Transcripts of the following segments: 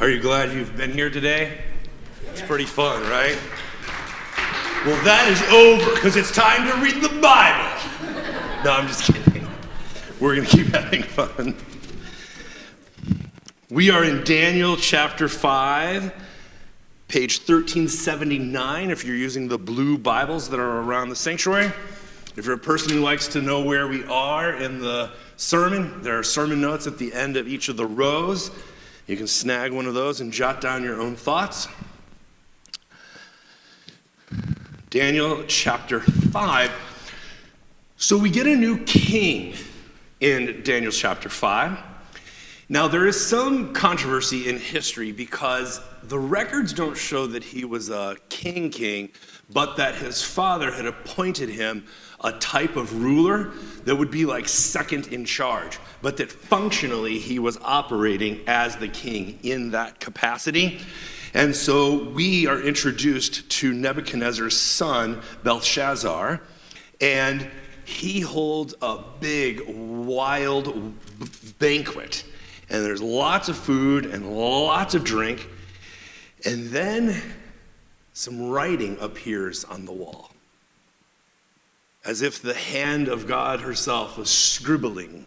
Are you glad you've been here today? It's pretty fun, right? Well, that is over because it's time to read the Bible. No, I'm just kidding. We're going to keep having fun. We are in Daniel chapter 5, page 1379, if you're using the blue Bibles that are around the sanctuary. If you're a person who likes to know where we are in the sermon, there are sermon notes at the end of each of the rows. You can snag one of those and jot down your own thoughts. Daniel chapter 5. So we get a new king in Daniel chapter 5. Now there is some controversy in history because the records don't show that he was a king, but that his father had appointed him a type of ruler that would be like second in charge, but that functionally he was operating as the king in that capacity. And so we are introduced to Nebuchadnezzar's son, Belshazzar, and he holds a big, wild banquet. And there's lots of food and lots of drink. And then some writing appears on the wall, as if the hand of God herself was scribbling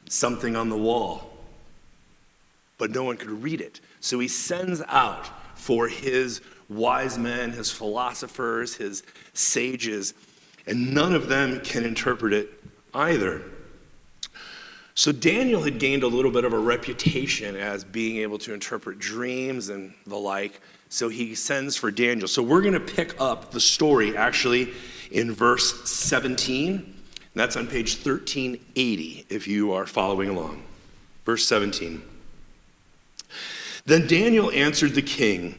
something on the wall, but no one could read it. So he sends out for his wise men, his philosophers, his sages, and none of them can interpret it either. So Daniel had gained a little bit of a reputation as being able to interpret dreams and the like, so he sends for Daniel. So we're going to pick up the story actually in verse 17. And that's on page 1380 if you are following along. Verse 17. Then Daniel answered the king,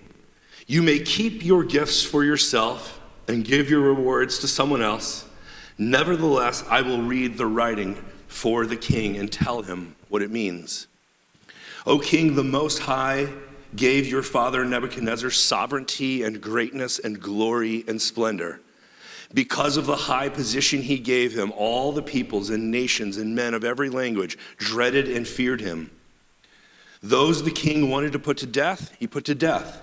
"You may keep your gifts for yourself and give your rewards to someone else. Nevertheless, I will read the writing for the king and tell him what it means. O king, the Most High gave your father Nebuchadnezzar sovereignty and greatness and glory and splendor. Because of the high position he gave him, all the peoples and nations and men of every language dreaded and feared him. Those the king wanted to put to death, he put to death.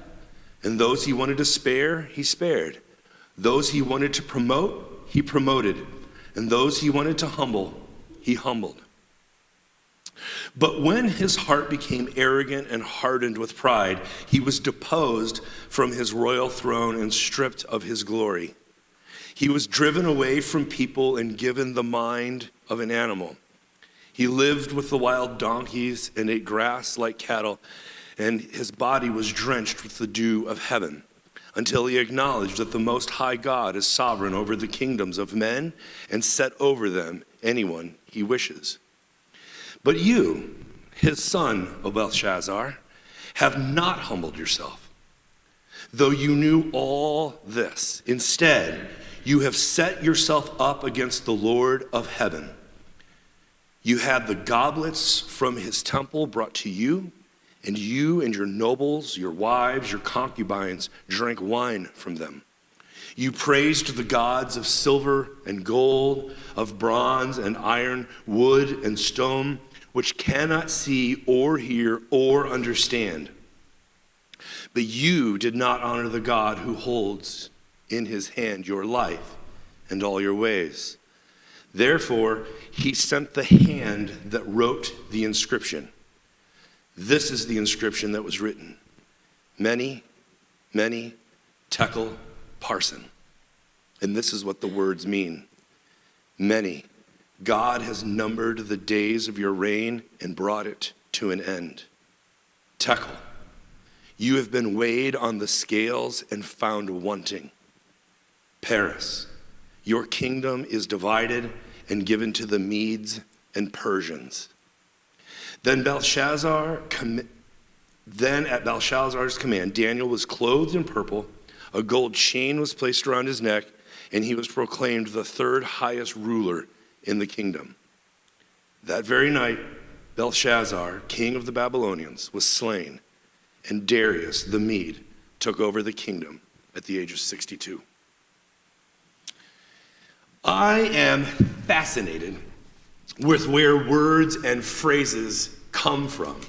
And those he wanted to spare, he spared. Those he wanted to promote, he promoted. And those he wanted to humble, he humbled. But when his heart became arrogant and hardened with pride, he was deposed from his royal throne and stripped of his glory. He was driven away from people and given the mind of an animal. He lived with the wild donkeys and ate grass like cattle, and his body was drenched with the dew of heaven, until he acknowledged that the Most High God is sovereign over the kingdoms of men and set over them anyone he wishes. But you, his son, O Belshazzar, have not humbled yourself, though you knew all this. Instead, you have set yourself up against the Lord of heaven. You had the goblets from his temple brought to you, and you and your nobles, your wives, your concubines drank wine from them. You praised the gods of silver and gold, of bronze and iron, wood and stone, which cannot see or hear or understand. But you did not honor the God who holds in his hand your life and all your ways. Therefore, he sent the hand that wrote the inscription. This is the inscription that was written: Many, many, tekel, parson. And this is what the words mean. Many. God has numbered the days of your reign and brought it to an end. Tekel. You have been weighed on the scales and found wanting. Paris. Your kingdom is divided and given to the Medes and Persians. Then at Belshazzar's command, Daniel was clothed in purple, a gold chain was placed around his neck, and he was proclaimed the third highest ruler in the kingdom. That very night, Belshazzar, king of the Babylonians, was slain, and Darius the Mede took over the kingdom at the age of 62. I am fascinated with where words and phrases come from.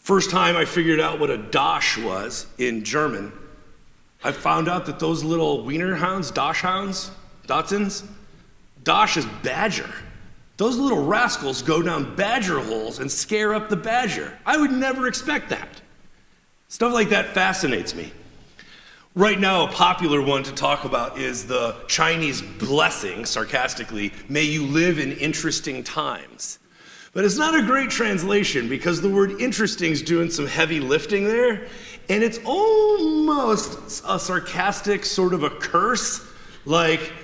First time I figured out what a Dosh was in German, I found out that those little wiener hounds, Dosh hounds, Dachshunds, Dosh is badger. Those little rascals go down badger holes and scare up the badger. I would never expect that. Stuff like that fascinates me. Right now, a popular one to talk about is the Chinese blessing, sarcastically, may you live in interesting times. But it's not a great translation because the word interesting is doing some heavy lifting there, and it's almost a sarcastic sort of a curse, like,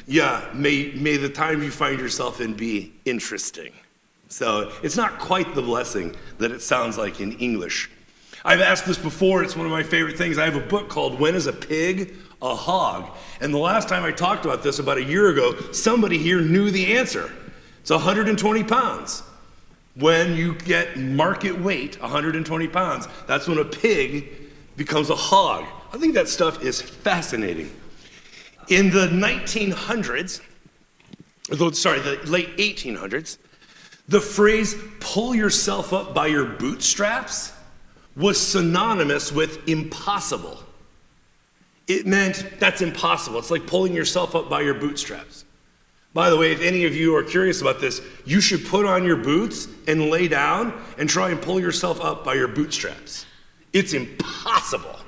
yeah, may the time you find yourself in be interesting. So it's not quite the blessing that it sounds like in English. I've asked this before, it's one of my favorite things. I have a book called When is a Pig a Hog? And the last time I talked about this about a year ago, somebody here knew the answer. It's 120 pounds. When you get market weight, 120 pounds, that's when a pig becomes a hog. I think that stuff is fascinating. In the 1900s, the late 1800s, the phrase pull yourself up by your bootstraps was synonymous with impossible. It meant that's impossible. It's like pulling yourself up by your bootstraps. By the way, if any of you are curious about this, you should put on your boots and lay down and try and pull yourself up by your bootstraps. It's impossible.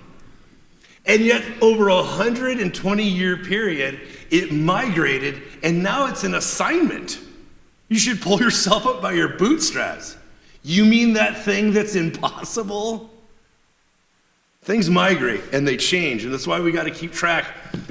And yet, over a 120-year period, it migrated, and now it's an assignment. You should pull yourself up by your bootstraps. You mean that thing that's impossible? Things migrate and they change, and that's why we got to keep track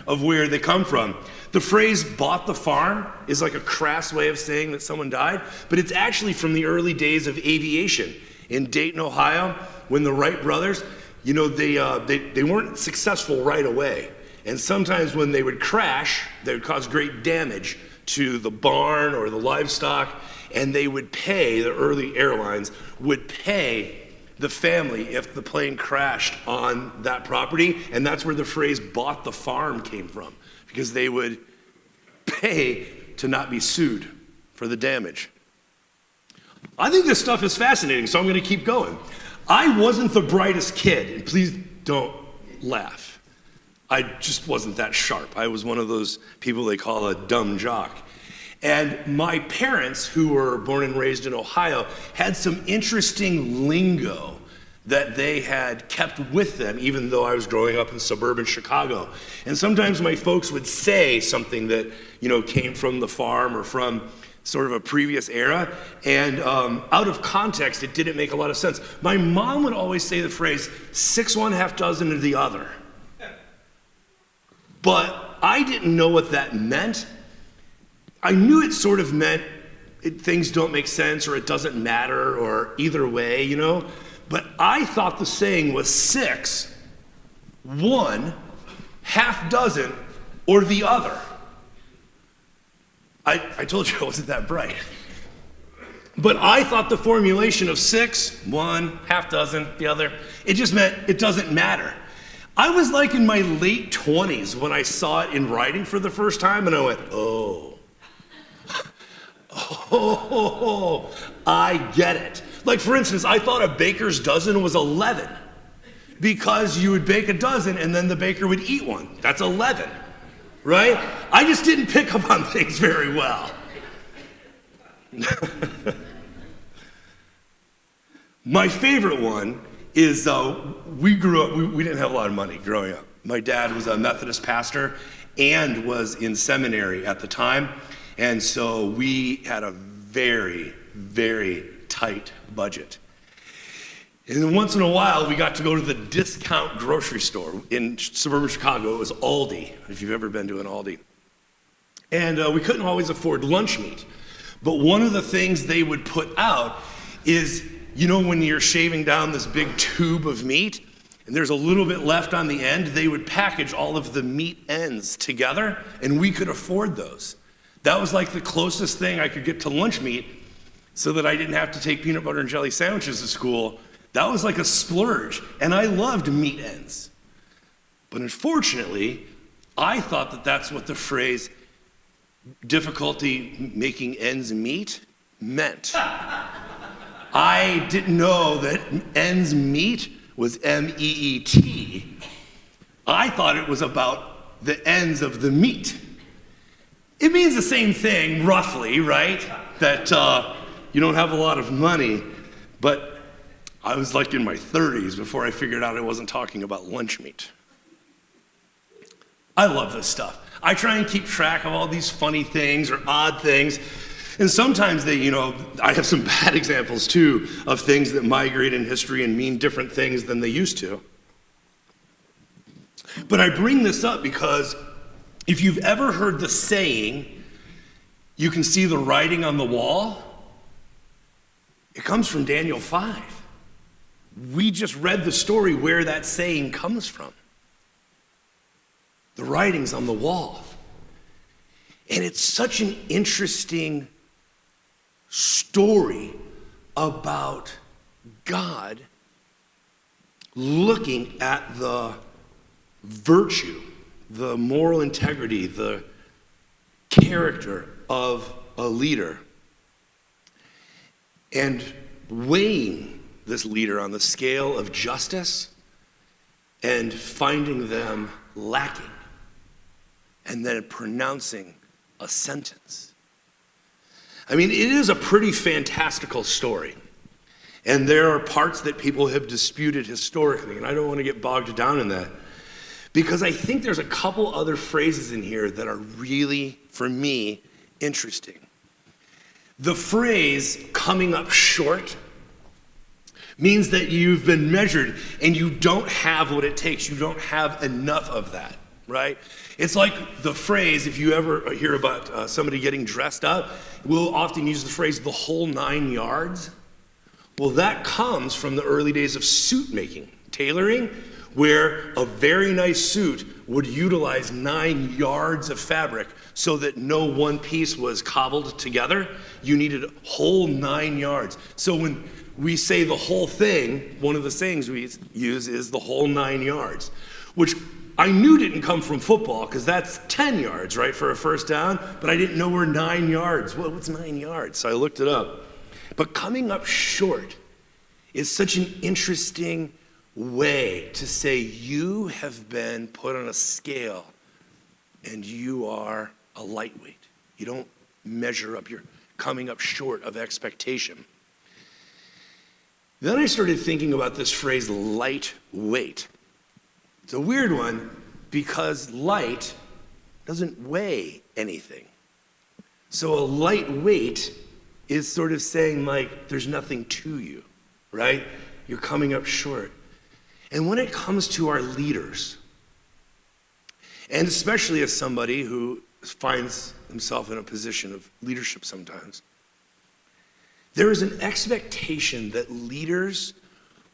of where they come from. The phrase bought the farm is like a crass way of saying that someone died, but it's actually from the early days of aviation. In Dayton, Ohio, when the Wright brothers, they weren't successful right away. And sometimes when they would crash, they would cause great damage to the barn or the livestock, and they would pay, the early airlines would pay the family if the plane crashed on that property, and that's where the phrase bought the farm came from, because they would pay to not be sued for the damage. I think this stuff is fascinating, so I'm going to keep going. I wasn't the brightest kid, and please don't laugh. I just wasn't that sharp. I was one of those people they call a dumb jock. And my parents, who were born and raised in Ohio, had some interesting lingo that they had kept with them, even though I was growing up in suburban Chicago. And sometimes my folks would say something that, came from the farm or from sort of a previous era, and out of context, it didn't make a lot of sense. My mom would always say the phrase, 6 1 half dozen of the other. But I didn't know what that meant. I knew it sort of meant things don't make sense or it doesn't matter or either way, But I thought the saying was 6, 1, half dozen, or the other. I told you I wasn't that bright. But I thought the formulation of 6, 1, half dozen, the other, it just meant it doesn't matter. I was like in my late 20s when I saw it in writing for the first time, and I went, oh, I get it. Like, for instance, I thought a baker's dozen was 11 because you would bake a dozen and then the baker would eat one. That's 11, right? I just didn't pick up on things very well. My favorite one is we grew up, we didn't have a lot of money growing up. My dad was a Methodist pastor and was in seminary at the time. And so we had a very, very tight budget. And then once in a while, we got to go to the discount grocery store in suburban Chicago. It was Aldi, if you've ever been to an Aldi. And we couldn't always afford lunch meat. But one of the things they would put out is, when you're shaving down this big tube of meat, and there's a little bit left on the end, they would package all of the meat ends together, and we could afford those. That was like the closest thing I could get to lunch meat so that I didn't have to take peanut butter and jelly sandwiches to school. That was like a splurge, and I loved meat ends. But unfortunately, I thought that that's what the phrase difficulty making ends meet meant. I didn't know that ends meet was M-E-E-T. I thought it was about the ends of the meat. It means the same thing, roughly, right? That you don't have a lot of money, but I was like in my 30s before I figured out I wasn't talking about lunch meat. I love this stuff. I try and keep track of all these funny things or odd things. And sometimes I have some bad examples too of things that migrate in history and mean different things than they used to. But I bring this up because if you've ever heard the saying, you can see the writing on the wall, it comes from Daniel 5. We just read the story where that saying comes from. The writing's on the wall. And it's such an interesting story about God looking at the virtue, the moral integrity, the character of a leader, and weighing this leader on the scale of justice and finding them lacking, and then pronouncing a sentence. I mean, it is a pretty fantastical story. And there are parts that people have disputed historically, and I don't want to get bogged down in that, because I think there's a couple other phrases in here that are really, for me, interesting. The phrase coming up short means that you've been measured and you don't have what it takes. You don't have enough of that, right? It's like the phrase, if you ever hear about somebody getting dressed up, we'll often use the phrase the whole 9 yards. Well, that comes from the early days of suit making, tailoring, where a very nice suit would utilize 9 yards of fabric so that no one piece was cobbled together. You needed a whole 9 yards. So when we say the whole thing, one of the sayings we use is the whole 9 yards, which I knew didn't come from football because that's 10 yards, right, for a first down, but I didn't know where 9 yards. Well, what's 9 yards? So I looked it up. But coming up short is such an interesting way to say you have been put on a scale and you are a lightweight. You don't measure up. You're coming up short of expectation. Then I started thinking about this phrase, lightweight. It's a weird one because light doesn't weigh anything. So a lightweight is sort of saying like there's nothing to you, right? You're coming up short. And when it comes to our leaders, and especially as somebody who finds himself in a position of leadership sometimes, there is an expectation that leaders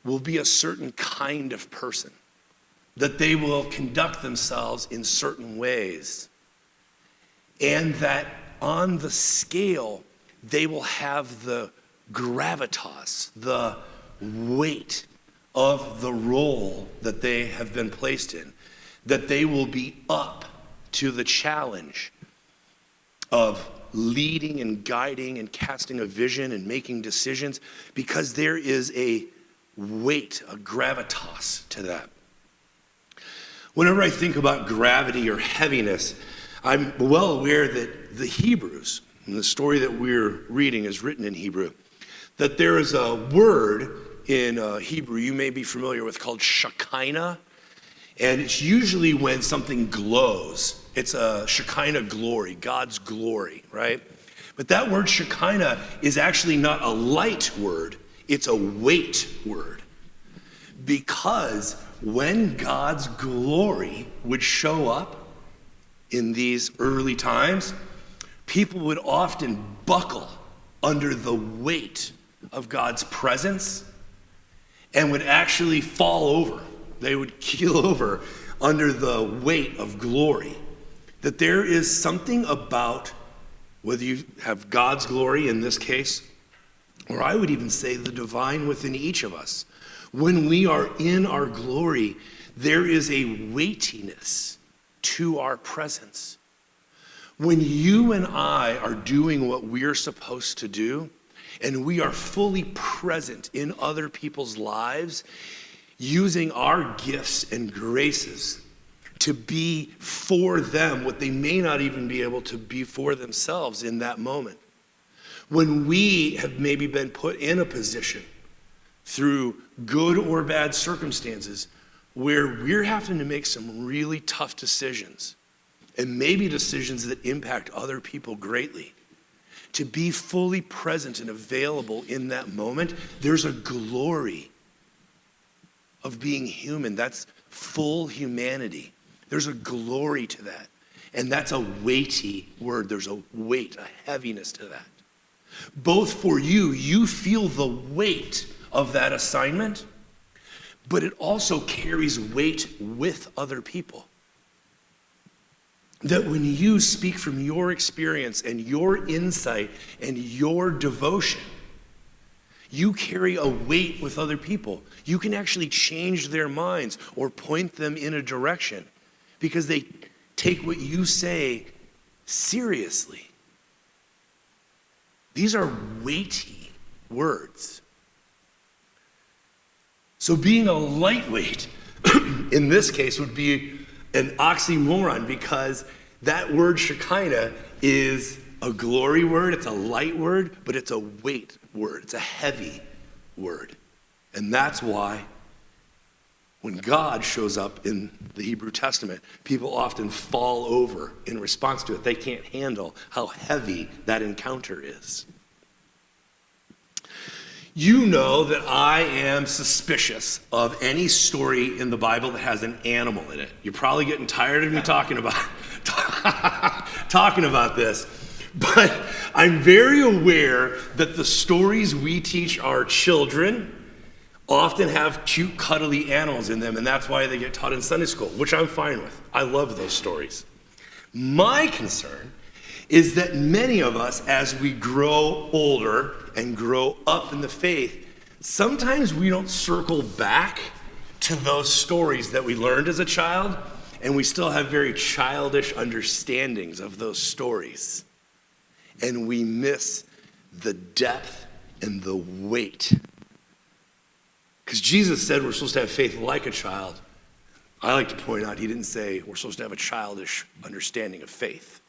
will be a certain kind of person, that they will conduct themselves in certain ways, and that on the scale, they will have the gravitas, the weight of the role that they have been placed in, that they will be up to the challenge of leading and guiding and casting a vision and making decisions, because there is a weight, a gravitas to that. Whenever I think about gravity or heaviness, I'm well aware that the Hebrews, and the story that we're reading is written in Hebrew, that there is a word in Hebrew you may be familiar with called Shekinah, and it's usually when something glows. It's a Shekinah glory, God's glory, right? But that word Shekinah is actually not a light word, it's a weight word. Because when God's glory would show up in these early times, people would often buckle under the weight of God's presence and would actually fall over. They would keel over under the weight of glory. That there is something about, whether you have God's glory in this case, or I would even say the divine within each of us, when we are in our glory, there is a weightiness to our presence. When you and I are doing what we're supposed to do, and we are fully present in other people's lives, using our gifts and graces to be for them what they may not even be able to be for themselves in that moment. When we have maybe been put in a position through good or bad circumstances where we're having to make some really tough decisions, and maybe decisions that impact other people greatly, to be fully present and available in that moment, there's a glory of being human. That's full humanity. There's a glory to that. And that's a weighty word. There's a weight, a heaviness to that. Both for you, you feel the weight of that assignment, but it also carries weight with other people. That when you speak from your experience and your insight and your devotion, you carry a weight with other people. You can actually change their minds or point them in a direction because they take what you say seriously. These are weighty words. So being a lightweight, in this case, would be an oxymoron, because that word Shekinah is a glory word, it's a light word, but it's a weight word. It's a heavy word. And that's why when God shows up in the Hebrew Testament, people often fall over in response to it. They can't handle how heavy that encounter is. You know that I am suspicious of any story in the Bible that has an animal in it. You're probably getting tired of me talking about this, but I'm very aware that the stories we teach our children often have cute, cuddly animals in them, and that's why they get taught in Sunday school, which I'm fine with. I love those stories. My concern is that many of us, as we grow older and grow up in the faith, sometimes we don't circle back to those stories that we learned as a child, and we still have very childish understandings of those stories. And we miss the depth and the weight. Because Jesus said we're supposed to have faith like a child. I like to point out, he didn't say we're supposed to have a childish understanding of faith.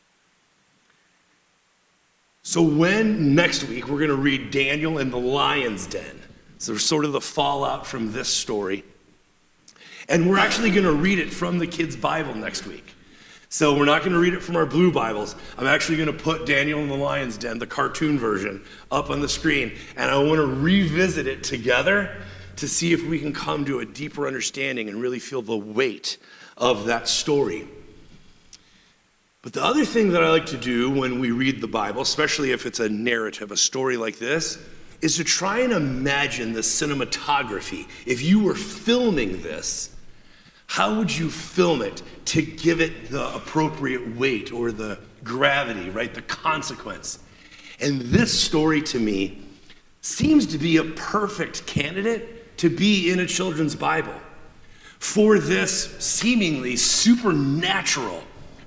So when next week we're going to read Daniel in the lion's den. So sort of the fallout from this story. And we're actually going to read it from the kids' Bible next week. So we're not going to read it from our blue Bibles. I'm actually going to put Daniel in the lion's den, the cartoon version, up on the screen. And I want to revisit it together to see if we can come to a deeper understanding and really feel the weight of that story. But the other thing that I like to do when we read the Bible, especially if it's a narrative, a story like this, is to try and imagine the cinematography. If you were filming this, how would you film it to give it the appropriate weight or the gravity, right? The consequence. And this story to me seems to be a perfect candidate to be in a children's Bible for this seemingly supernatural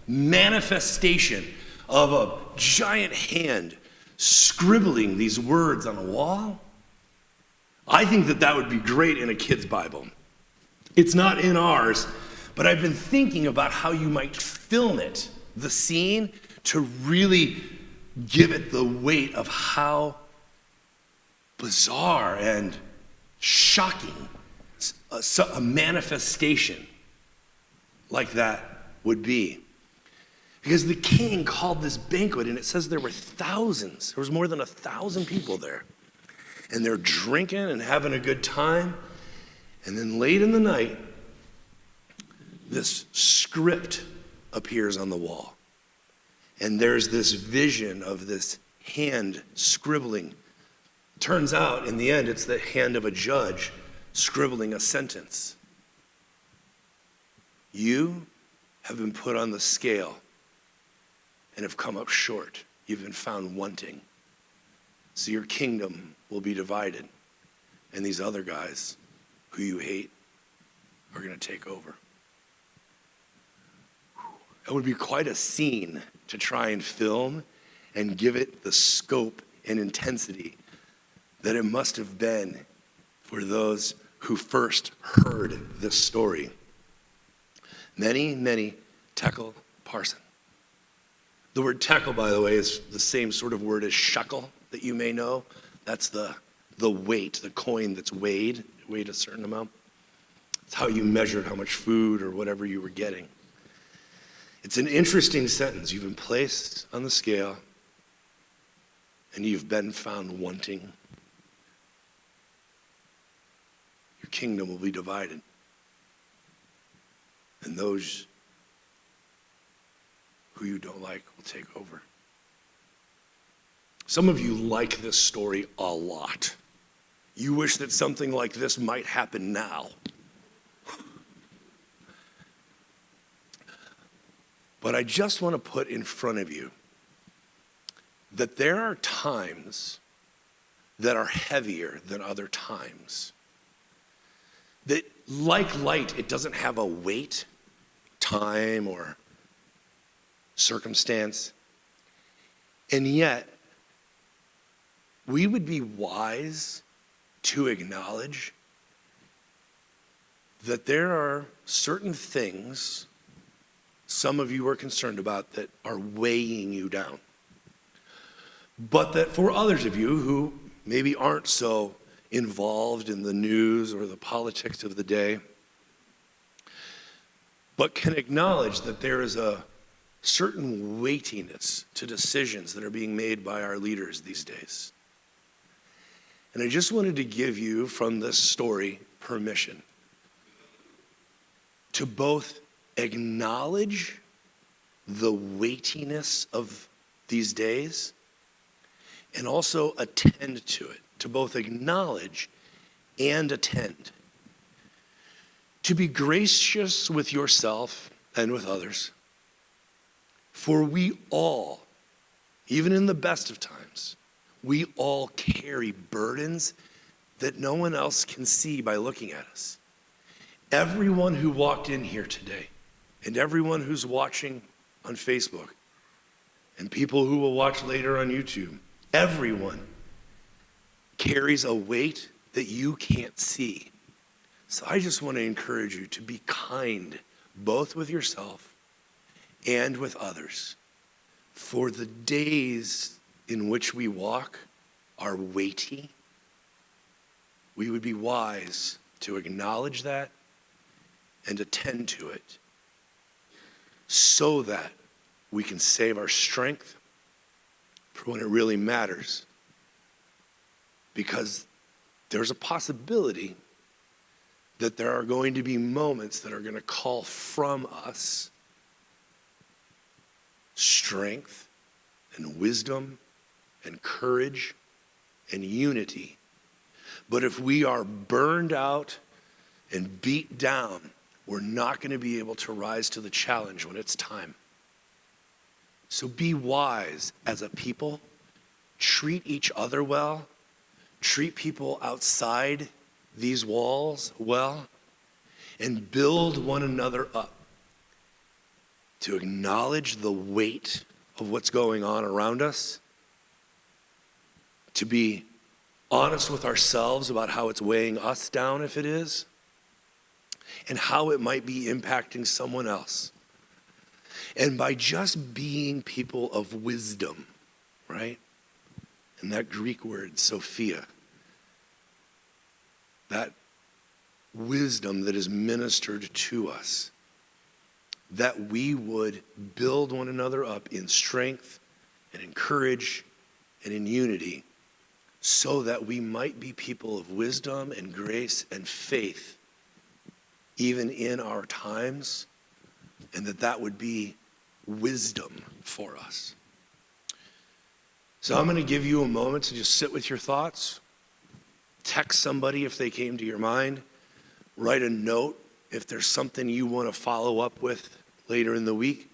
manifestation of a giant hand scribbling these words on a wall. I think that would be great in a kid's Bible. It's not in ours, but I've been thinking about how you might film it, the scene, to really give it the weight of how bizarre and shocking a manifestation like that would be. Because the king called this banquet, and it says there were thousands. There was more than 1,000 people there. And they're drinking and having a good time. And then late in the night, this script appears on the wall. And there's this vision of this hand scribbling. Turns out, in the end, it's the hand of a judge scribbling a sentence. You have been put on the scale and have come up short. You've been found wanting. So your kingdom will be divided. And these other guys who you hate are going to take over. It would be quite a scene to try and film and give it the scope and intensity that it must have been for those who first heard this story. Many tekel parson. The word tekel, by the way, is the same sort of word as shekel that you may know. That's the weight, the coin that's weighed a certain amount. It's how you measured how much food or whatever you were getting. It's an interesting sentence. You've been placed on the scale and you've been found wanting. Your kingdom will be divided. And those who you don't like will take over. Some of you like this story a lot. You wish that something like this might happen now. But I just want to put in front of you that there are times that are heavier than other times. That like light, it doesn't have a weight, time, or circumstance. And yet, we would be wise to acknowledge that there are certain things some of you are concerned about that are weighing you down. But that for others of you who maybe aren't so involved in the news or the politics of the day, but can acknowledge that there is a certain weightiness to decisions that are being made by our leaders these days. And I just wanted to give you from this story permission to both acknowledge the weightiness of these days and also attend to it, to both acknowledge and attend. To be gracious with yourself and with others. For we all, even in the best of times, we all carry burdens that no one else can see by looking at us. Everyone who walked in here today, and everyone who's watching on Facebook, and people who will watch later on YouTube, everyone carries a weight that you can't see. So I just want to encourage you to be kind, both with yourself and with others. For the days in which we walk are weighty. We would be wise to acknowledge that and attend to it so that we can save our strength for when it really matters. Because there's a possibility that there are going to be moments that are going to call from us strength and wisdom and courage and unity. But if we are burned out and beat down, we're not going to be able to rise to the challenge when it's time. So be wise as a people. Treat each other well. Treat people outside these walls well. And build one another up to acknowledge the weight of what's going on around us. To be honest with ourselves about how it's weighing us down if it is. And how it might be impacting someone else. And by just being people of wisdom, right? And that Greek word, Sophia, that wisdom that is ministered to us, that we would build one another up in strength and in courage and in unity, so that we might be people of wisdom and grace and faith, even in our times, and that would be wisdom for us. So I'm going to give you a moment to just sit with your thoughts. Text somebody if they came to your mind. Write a note if there's something you want to follow up with later in the week.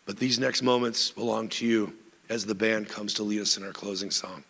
But these next moments belong to you as the band comes to lead us in our closing song.